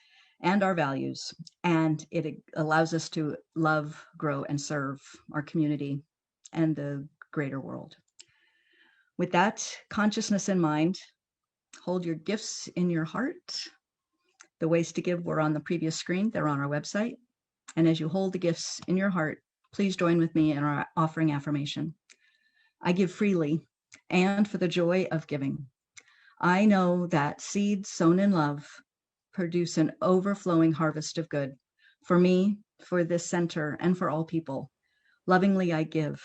Speaker 3: and our values, and it allows us to love, grow, and serve our community and the greater world. With that consciousness in mind, hold your gifts in your heart. The ways to give were on the previous screen. They're on our website. And as you hold the gifts in your heart, please join with me in our offering affirmation. I give freely and for the joy of giving. I know that seeds sown in love produce an overflowing harvest of good for me, for this center, and for all people. Lovingly I give,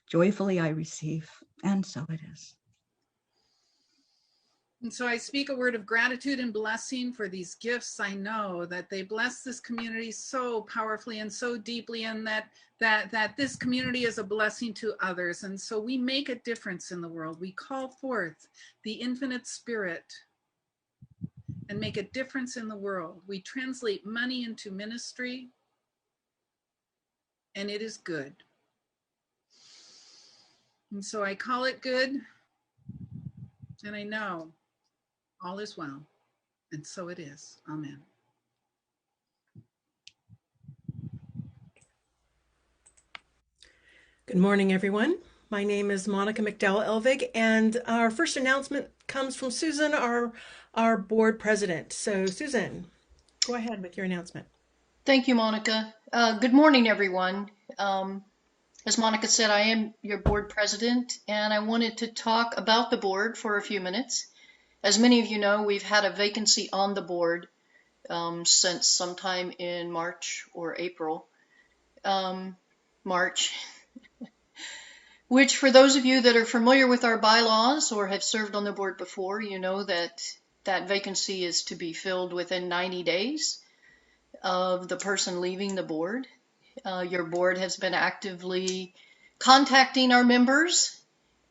Speaker 3: joyfully I receive, and so it is.
Speaker 1: And so I speak a word of gratitude and blessing for these gifts. I know that they bless this community so powerfully and so deeply, and that this community is a blessing to others. And so we make a difference in the world. We call forth the infinite spirit and make a difference in the world. We translate money into ministry, and it is good. And so I call it good, and I know all is well, and so it is. Amen.
Speaker 4: Good morning, everyone. My name is Monica McDowell Elvig, and our first announcement comes from Susan, our board president. So, Susan, go ahead with your announcement.
Speaker 5: Thank you, Monica. Good morning, everyone. As Monica said, I am your board president, and I wanted to talk about the board for a few minutes. As many of you know, we've had a vacancy on the board since sometime in March or April. March. Which, for those of you that are familiar with our bylaws or have served on the board before, you know that that vacancy is to be filled within 90 days of the person leaving the board. Your board has been actively contacting our members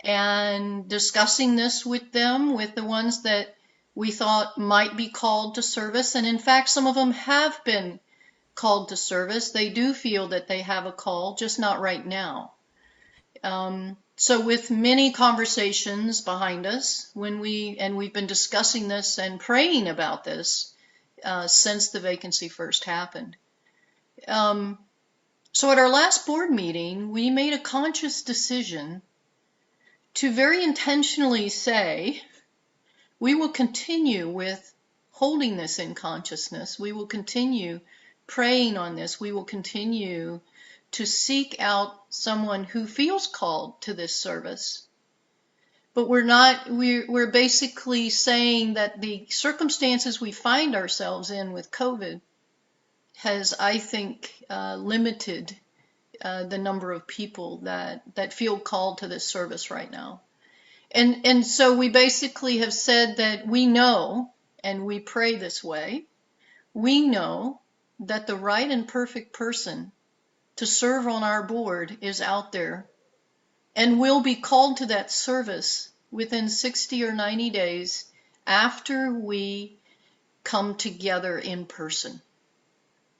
Speaker 5: and discussing this with them, with the ones that we thought might be called to service. And in fact, some of them have been called to service. They do feel that they have a call, just not right now. So with many conversations behind us, we've been discussing this and praying about this since the vacancy first happened. So at our last board meeting, we made a conscious decision to very intentionally say, we will continue with holding this in consciousness. We will continue praying on this. We will continue to seek out someone who feels called to this service. But we're basically saying that the circumstances we find ourselves in with COVID has, I think, limited the number of people that feel called to this service right now. And so we basically have said that we know, and we pray this way, we know that the right and perfect person to serve on our board is out there and will be called to that service within 60 or 90 days after we come together in person.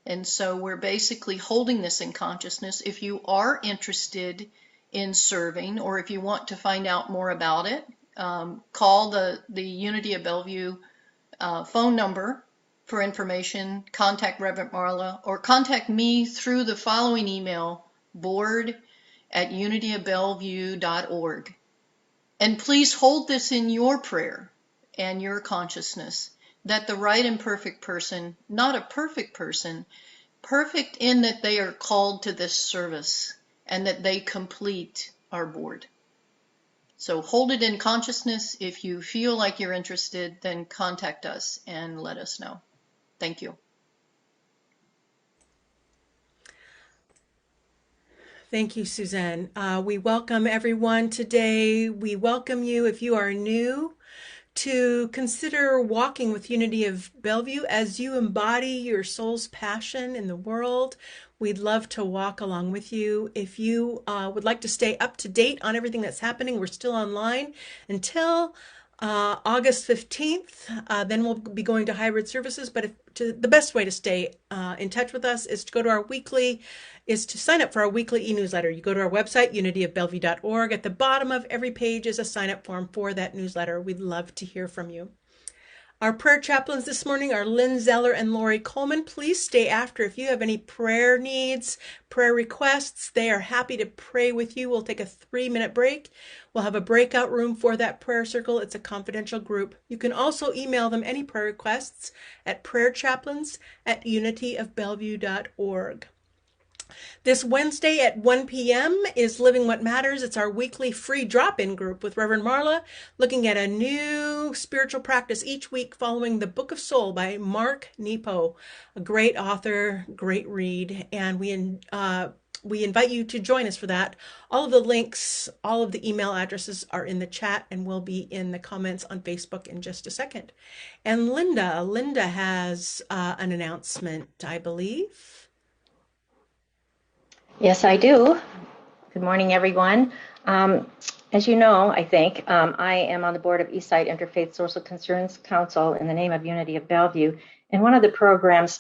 Speaker 5: And so we're basically holding this in consciousness. If you are interested in serving, or if you want to find out more about it, call the Unity of Bellevue phone number for information, contact Reverend Marla, or contact me through the following email, board@unityofbellevue.org. And please hold this in your prayer and your consciousness, that the right and perfect person, not a perfect person, Perfect in that they are called to this service and that they complete our board. So hold it in consciousness. If you feel like you're interested, then contact us and let us know. Thank you.
Speaker 4: Thank you, Suzanne. We welcome everyone today. We welcome you, if you are new, to consider walking with Unity of Bellevue as you embody your soul's passion in the world. We'd love to walk along with you. If you would like to stay up to date on everything that's happening, we're still online until August 15th. Then we'll be going to hybrid services. But the best way to stay in touch with us is to go to sign up for our weekly e-newsletter. You go to our website, unityofbellevue.org. At the bottom of every page is a sign-up form for that newsletter. We'd love to hear from you. Our prayer chaplains this morning are Lynn Zeller and Lori Coleman. Please stay after if you have any prayer needs, prayer requests. They are happy to pray with you. We'll take a 3-minute break. We'll have a breakout room for that prayer circle. It's a confidential group. You can also email them any prayer requests at prayerchaplains@unityofbellevue.org. This Wednesday at 1 p.m. is Living What Matters. It's our weekly free drop-in group with Reverend Marla, looking at a new spiritual practice each week following the Book of Soul by Mark Nepo, a great author, great read, and we invite you to join us for that. All of the links, all of the email addresses are in the chat and will be in the comments on Facebook in just a second. And Linda has an announcement, I believe.
Speaker 6: Yes, I do. Good morning, everyone. As you know, I think, I am on the board of Eastside Interfaith Social Concerns Council in the name of Unity of Bellevue. And one of the programs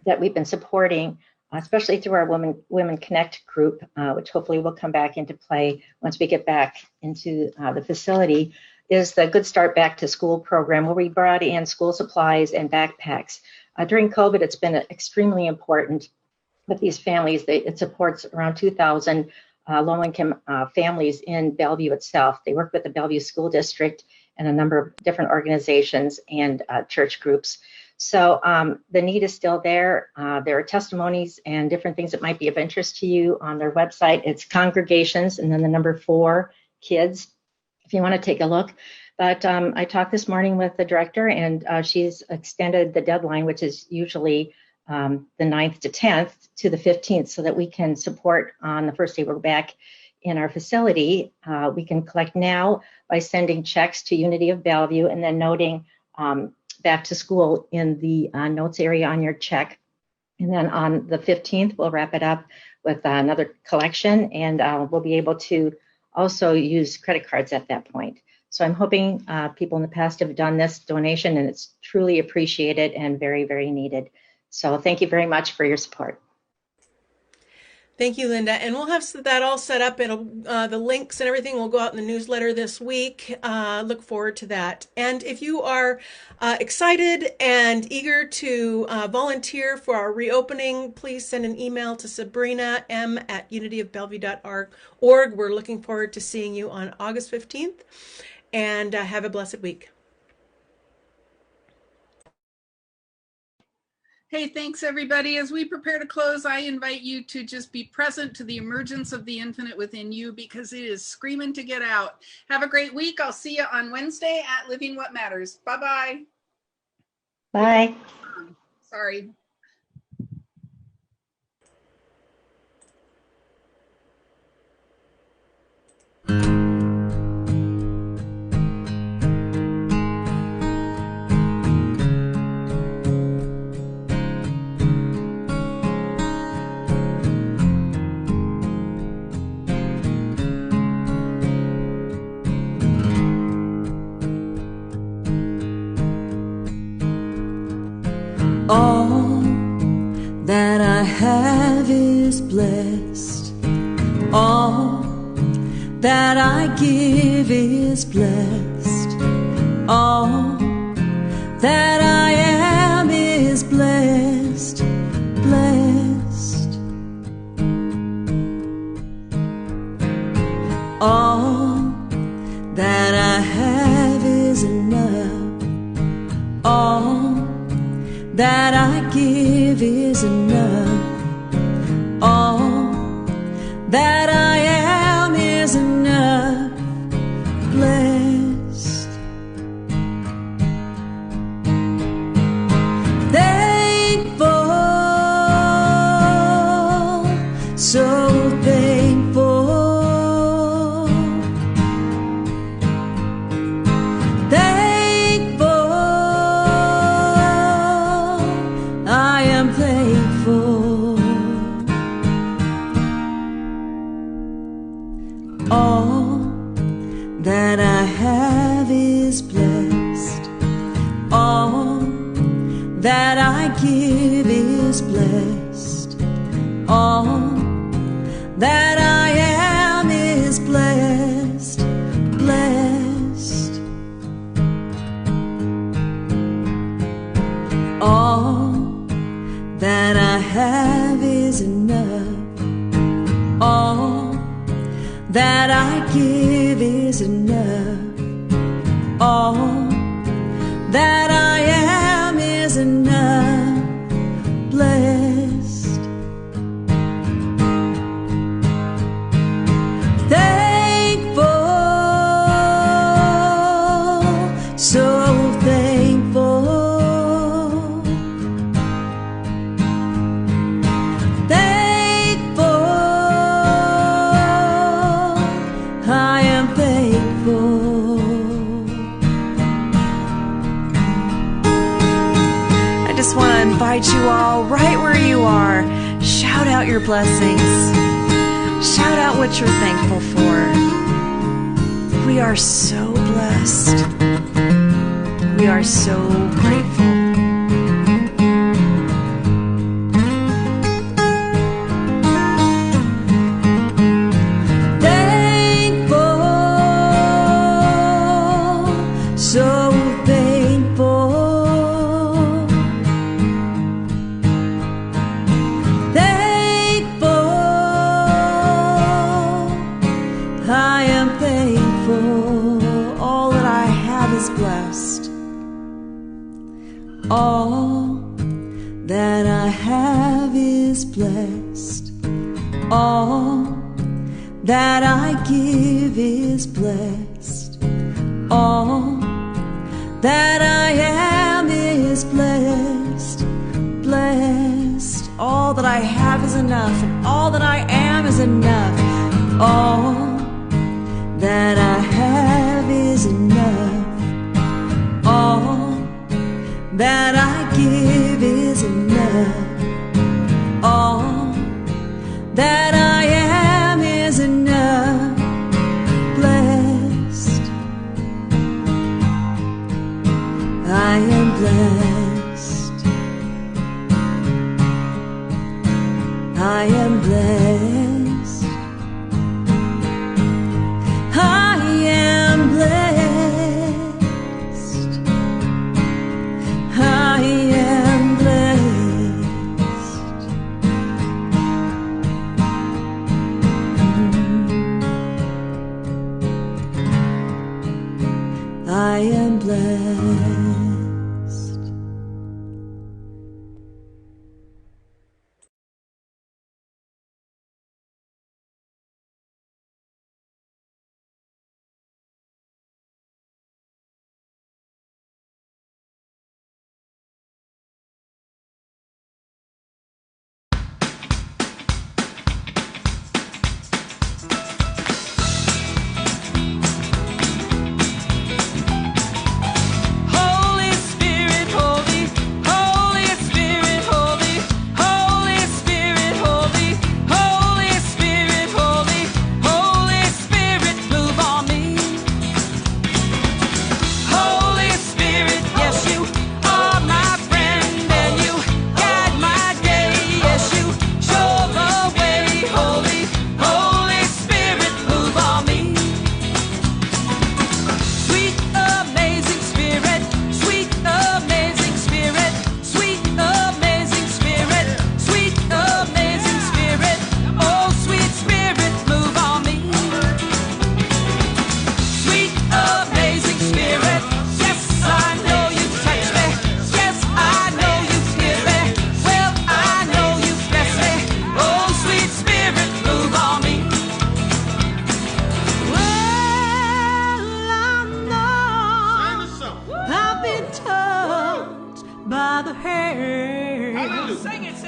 Speaker 6: that we've been supporting, especially through our Women Connect group, which hopefully will come back into play once we get back into the facility, is the Good Start Back to School program, where we brought in school supplies and backpacks. During COVID, it's been extremely important with these families. It supports around 2,000 low-income families in Bellevue itself. They work with the Bellevue School District and a number of different organizations and church groups. So the need is still there. There are testimonies and different things that might be of interest to you on their website. It's congregations and then the number 4 kids, if you want to take a look. But I talked this morning with the director, and she's extended the deadline, which is usually the 9th to 10th to the 15th, so that we can support on the first day we're back in our facility. We can collect now by sending checks to Unity of Bellevue and then noting back to school in the notes area on your check. And then on the 15th, we'll wrap it up with another collection, and we'll be able to also use credit cards at that point. So I'm hoping people in the past have done this donation, and it's truly appreciated and very, very needed. So thank you very much for your support.
Speaker 4: Thank you, Linda. And we'll have that all set up. The links and everything will go out in the newsletter this week. Look forward to that. And if you are excited and eager to volunteer for our reopening, please send an email to sabrina.m@unityofbellevue.org. We're looking forward to seeing you on August 15th. And have a blessed week.
Speaker 1: Hey, thanks everybody. As we prepare to close, I invite you to just be present to the emergence of the infinite within you, because it is screaming to get out. Have a great week. I'll see you on Wednesday at Living What Matters. Bye-bye.
Speaker 6: Bye.
Speaker 1: Sorry.
Speaker 2: All that I have is blessed. All that I give is blessed. All that I am is blessed, blessed. All that I have is enough. All that I I give is enough. All that I am is enough. Blessed, thankful, so thankful, thankful, I am thankful. All that I have is blessed. All that I give is blessed. All that I am is blessed, blessed. All that I have is enough. All that I give is enough. All that I am is enough. Blessed, thankful, so thankful, thankful, I am thankful. I just want to invite you all right where you are. Shout out your blessings. Shout out what you're thankful for. We are so blessed. We are so grateful. Thankful, so thankful, thankful, I am thankful. All that I have is blessed. All that I have is blessed. All that I give is blessed. All that I am is blessed, blessed. All that I have is enough, and all that I am is enough. All that I have is enough. All that I give is enough. All that I am is enough. Blessed, I am blessed. I am blessed. I am blessed. I am blessed. I am blessed.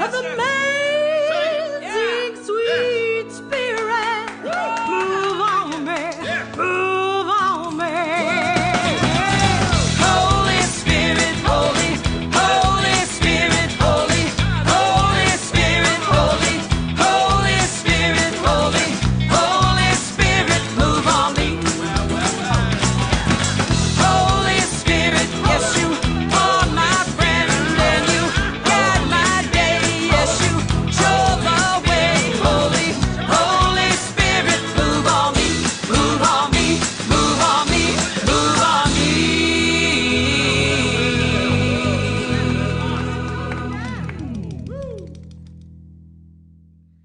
Speaker 4: of a man.